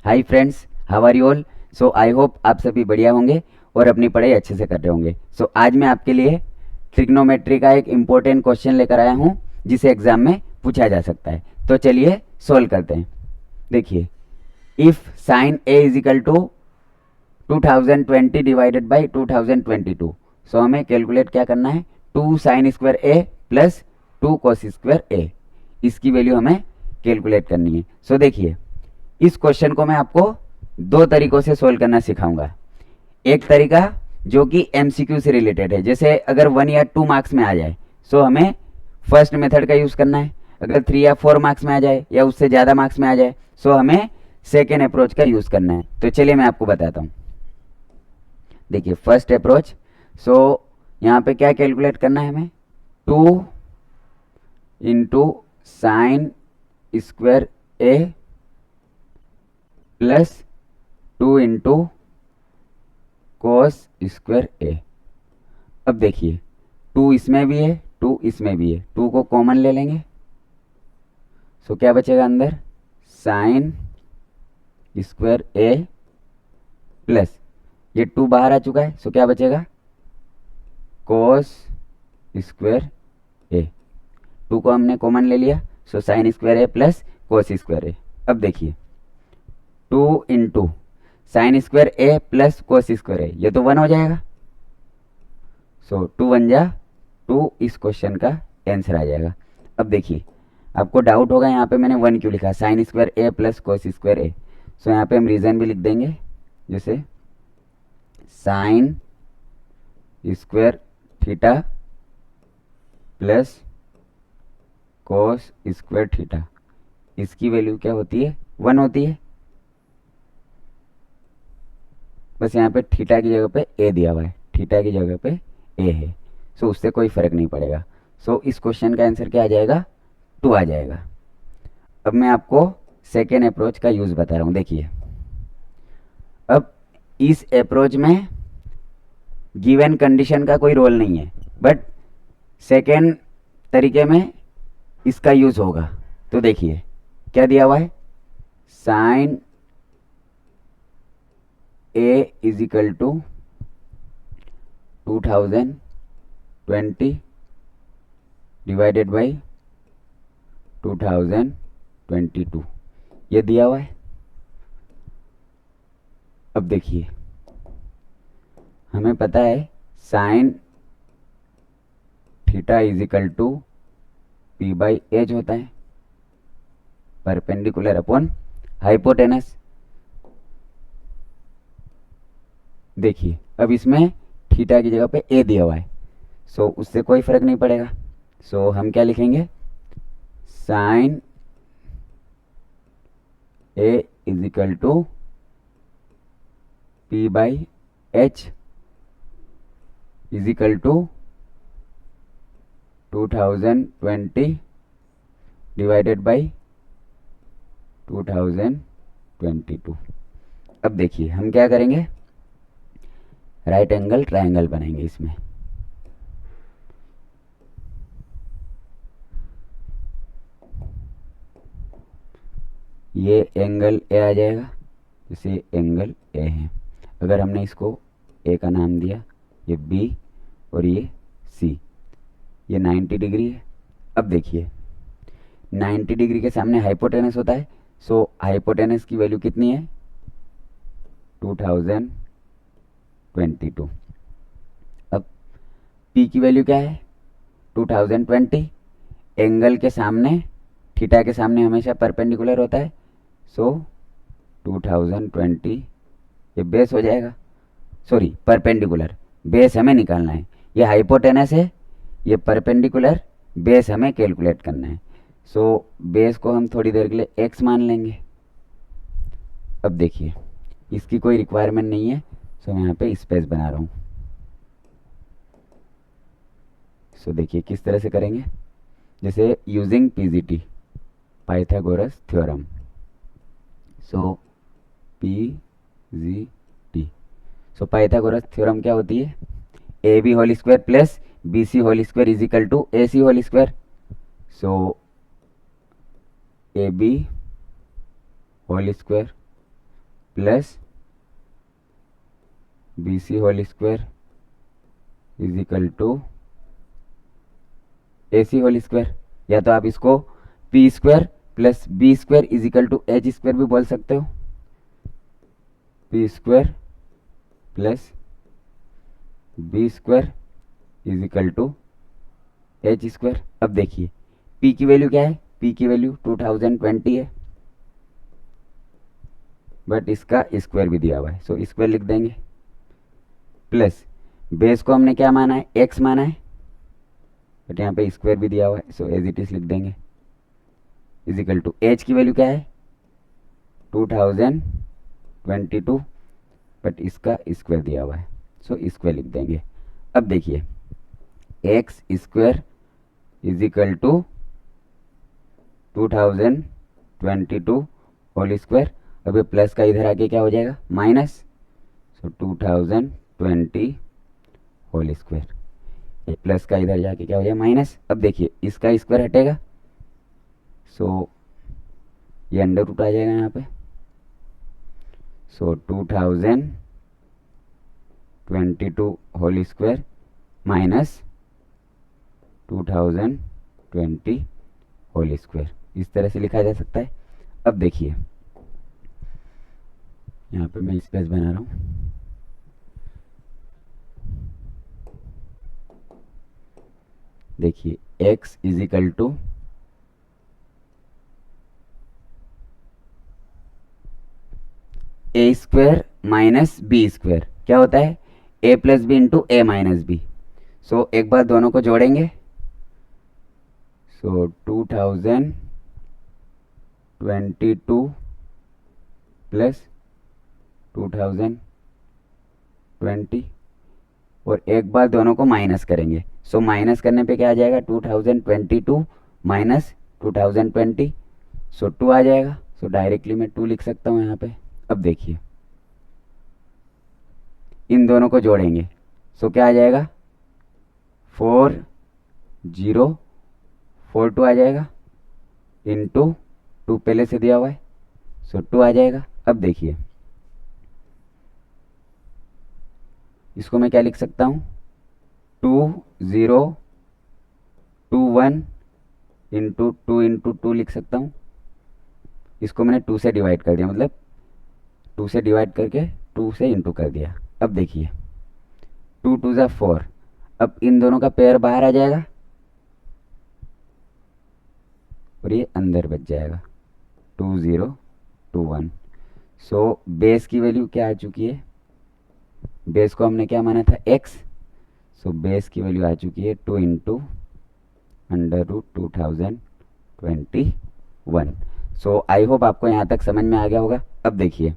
Hi friends, how are you all. So I hope आप सभी बढ़िया होंगे और अपनी पढ़ाई अच्छे से कर रहे होंगे। सो आज मैं आपके लिए ट्रिग्नोमेट्री का एक इम्पोर्टेंट क्वेश्चन लेकर आया हूँ जिसे एग्जाम में पूछा जा सकता है। तो चलिए सोल्व करते हैं। देखिए, if sine A is equal to 2020 divided by 2022। So हमें कैलकुलेट क्या करना है, 2 sine square A plus 2 cos square A, इसकी वैल्यू हमें कैलकुलेट करनी है। सो देखिए, इस क्वेश्चन को मैं आपको दो तरीकों से सोल्व करना सिखाऊंगा। एक तरीका जो कि एमसीक्यू से रिलेटेड है, जैसे अगर 1 या 2 मार्क्स में आ जाए सो हमें फर्स्ट मेथड का यूज़ करना है। अगर 3 या 4 मार्क्स में आ जाए या उससे ज़्यादा मार्क्स में आ जाए सो हमें सेकेंड अप्रोच का यूज़ करना है। तो चलिए मैं आपको बताता हूँ। देखिए, फर्स्ट अप्रोच, सो यहाँ पे क्या कैलकुलेट करना है हमें, 2 into sine square A plus 2 into cos square A. अब देखिए, 2 इसमें भी है, 2 इसमें भी है, 2 को कॉमन ले लेंगे। सो क्या बचेगा अंदर, साइन स्क्वायर ए प्लस ये 2 बाहर आ चुका है, सो क्या बचेगा, कोस स्क्वायर ए। 2 को हमने कॉमन ले लिया, so sine square A plus cos square A. अब देखिए, 2 into sine square A plus cos square ए, ये तो 1 हो जाएगा। सो 2 1 जा 2, इस क्वेश्चन का आंसर आ जाएगा। अब देखिए, आपको डाउट होगा यहाँ पे मैंने 1 क्यों लिखा, sign square A plus cos square ए। सो यहाँ पे हम रीज़न भी लिख देंगे, जैसे sine square theta plus cos square theta, इसकी वैल्यू क्या होती है, 1 होती है। बस यहाँ पे थीटा की जगह पे ए दिया हुआ है, थीटा की जगह पे ए है, सो उससे कोई फर्क नहीं पड़ेगा। सो इस क्वेश्चन का आंसर क्या आ जाएगा, 2 आ जाएगा। अब मैं आपको सेकेंड अप्रोच का यूज़ बता रहा हूँ। देखिए, अब इस अप्रोच में गिवन कंडीशन का कोई रोल नहीं है, बट सेकेंड तरीके में इसका यूज़ होगा। तो देखिए क्या दिया हुआ है, sine A is equal to 2020 divided by 2022, ये दिया हुआ है। अब देखिए, हमें पता है sine theta is equal to P by H होता है, परपेंडिकुलर अपॉन हाइपोटेनस। देखिए, अब इसमें थीटा की जगह पे ए दिया हुआ है, सो उससे कोई फर्क नहीं पड़ेगा। सो हम क्या लिखेंगे, sine A is equal to P by H is equal to 2020 divided by 2022। अब देखिए, हम क्या करेंगे, राइट एंगल ट्रायंगल बनाएंगे इसमें। ये एंगल ए आ जाएगा, जैसे एंगल ए है। अगर हमने इसको ए का नाम दिया, ये बी और ये सी, ये 90 डिग्री है। अब देखिए, 90 डिग्री के सामने हाइपोटेनस होता है, सो हाइपोटेनस की वैल्यू कितनी है, 2022। अब पी की वैल्यू क्या है, 2020। एंगल के सामने, थीटा के सामने हमेशा परपेंडिकुलर होता है, सो 2020 ये बेस हो जाएगा, सॉरी परपेंडिकुलर, बेस हमें निकालना है। ये हाइपोटेनस है, ये परपेंडिकुलर, बेस हमें कैलकुलेट करना है। सो बेस को हम थोड़ी देर के लिए एक्स मान लेंगे। अब देखिए, इसकी कोई रिक्वायरमेंट नहीं है, सो मैं यहाँ पे स्पेस बना रहा हूँ। सो देखिए किस तरह से करेंगे, जैसे using PGT, Pythagoras theorem. So PGT, so Pythagoras theorem क्या होती है, A B whole square plus B C whole square is equal to A C whole square. So A B whole square plus B C whole square is equal to A C whole square, या तो आप इसको P square plus B square is equal to H square भी बोल सकते हो, P square plus B square is equal to H square. अब देखिए p की वैल्यू क्या है, p की वैल्यू 2020 है, बट इसका स्क्वायर भी दिया हुआ है, सो स्क्वायर लिख देंगे, प्लस बेस को हमने क्या माना है, x माना है, बट यहाँ पे स्क्वायर भी दिया हुआ है, सो एज इट इज लिख देंगे, इज इक्वल टू h की वैल्यू क्या है 2022, बट इसका स्क्वायर दिया हुआ है, सो स्क्वायर लिख देंगे। अब देखिए x square is equal to 2022 whole square. अब ये प्लस का इधर आके क्या हो जाएगा माइनस, सो 2020 होल स्क्वायर, ये प्लस का इधर जाके क्या हो जाएगा माइनस। अब देखिए इसका स्क्वायर हटेगा, सो ये अंडर रूट आ जाएगा यहाँ पे, so 2022 whole square minus 2020 whole square, इस तरह से लिखा जा सकता है। अब देखिए यहाँ पे मैं स्पेस बना रहा हूँ, देखिए x is equal to A square minus B square, क्या होता है a plus B into A minus B. So एक बार दोनों को जोड़ेंगे, सो 2022 प्लस 2020, और एक बार दोनों को माइनस करेंगे, सो माइनस करने पे क्या आ जाएगा 2022 माइनस 2020, सो 2 आ जाएगा, सो डायरेक्टली मैं 2 लिख सकता हूँ यहाँ पे। अब देखिए इन दोनों को जोड़ेंगे, सो क्या आ जाएगा 4042 आ जाएगा इंटू 2 पहले से दिया हुआ है, सो 2 आ जाएगा। अब देखिए इसको मैं क्या लिख सकता हूँ 2021 इंटू 2 इंटू 2 लिख सकता हूँ। इसको मैंने 2 से डिवाइड कर दिया, मतलब 2 से डिवाइड करके 2 से इंटू कर दिया। अब देखिए 2 2 ज़ा 4, अब इन दोनों का पेयर बाहर आ जाएगा और ये अंदर बच जाएगा 2021। सो बेस की वैल्यू क्या आ चुकी है, बेस को हमने क्या माना था x, सो बेस की वैल्यू आ चुकी है 2 into under root 2021। So I hope आपको यहाँ तक समझ में आ गया होगा। अब देखिए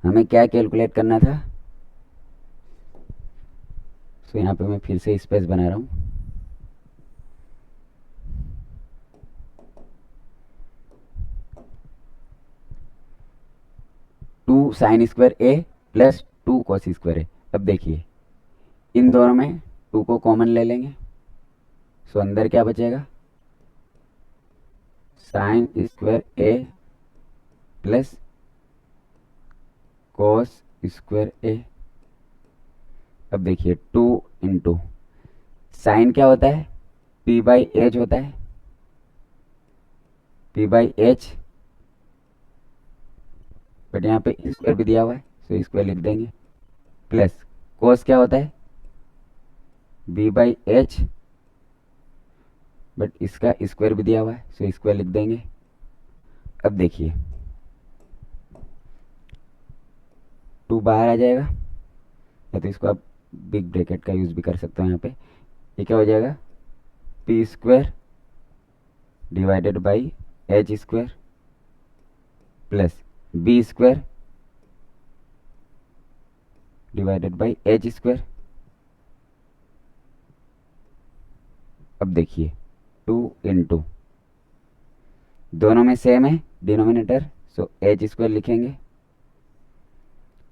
हमें क्या कैलकुलेट करना था, सो यहाँ पे मैं फिर से स्पेस बना रहा हूँ, two sine square A plus 2 cos square A. अब देखिए इन दोनों में 2 को कॉमन ले लेंगे, सो अंदर क्या बचेगा sign square A plus cos square A. अब देखिए 2 इंटू साइन क्या होता है p बाई एच होता है, p बाई एच, बट यहाँ पे स्क्वायर भी दिया हुआ है, सो स्क्वायर लिख देंगे, प्लस कॉस क्या होता है b बाई एच, बट इसका स्क्वायर भी दिया हुआ है, सो स्क्वायर लिख देंगे। अब देखिए 2 बाहर आ जाएगा, या तो इसको आप बिग ब्रैकेट का यूज भी कर सकते हो यहाँ पे, ये क्या हो जाएगा P square divided by H square plus B square divided by H square. अब देखिए 2 इंटू दोनों में सेम है डिनोमिनेटर, सो एच स्क्वायर लिखेंगे,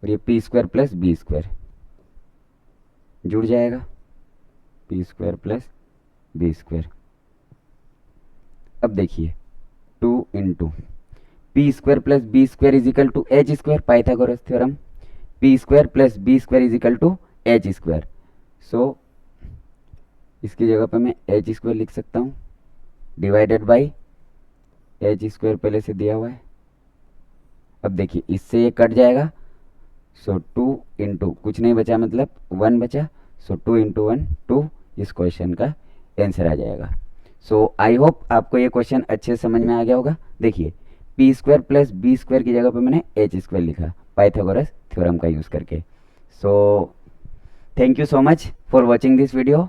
और ये P square plus B square जुड़ जाएगा, P square plus B square. अब देखिए 2 into P square plus B square is equal to H square, Pythagoras theorem, P square plus B square is equal to H square. So इसकी जगह पे मैं H square लिख सकता हूँ divided by H square पहले से दिया हुआ है। अब देखिए इससे ये कट जाएगा, सो 2 इंटू कुछ नहीं बचा मतलब 1 बचा, सो 2 इंटू 1 2 इस क्वेश्चन का आंसर आ जाएगा। सो आई होप आपको ये क्वेश्चन अच्छे से समझ में आ गया होगा। देखिए P square plus B square की जगह पे मैंने एच स्क्वायर लिखा पाइथागोरस थ्योरम का यूज़ करके। So thank you so much for watching this video.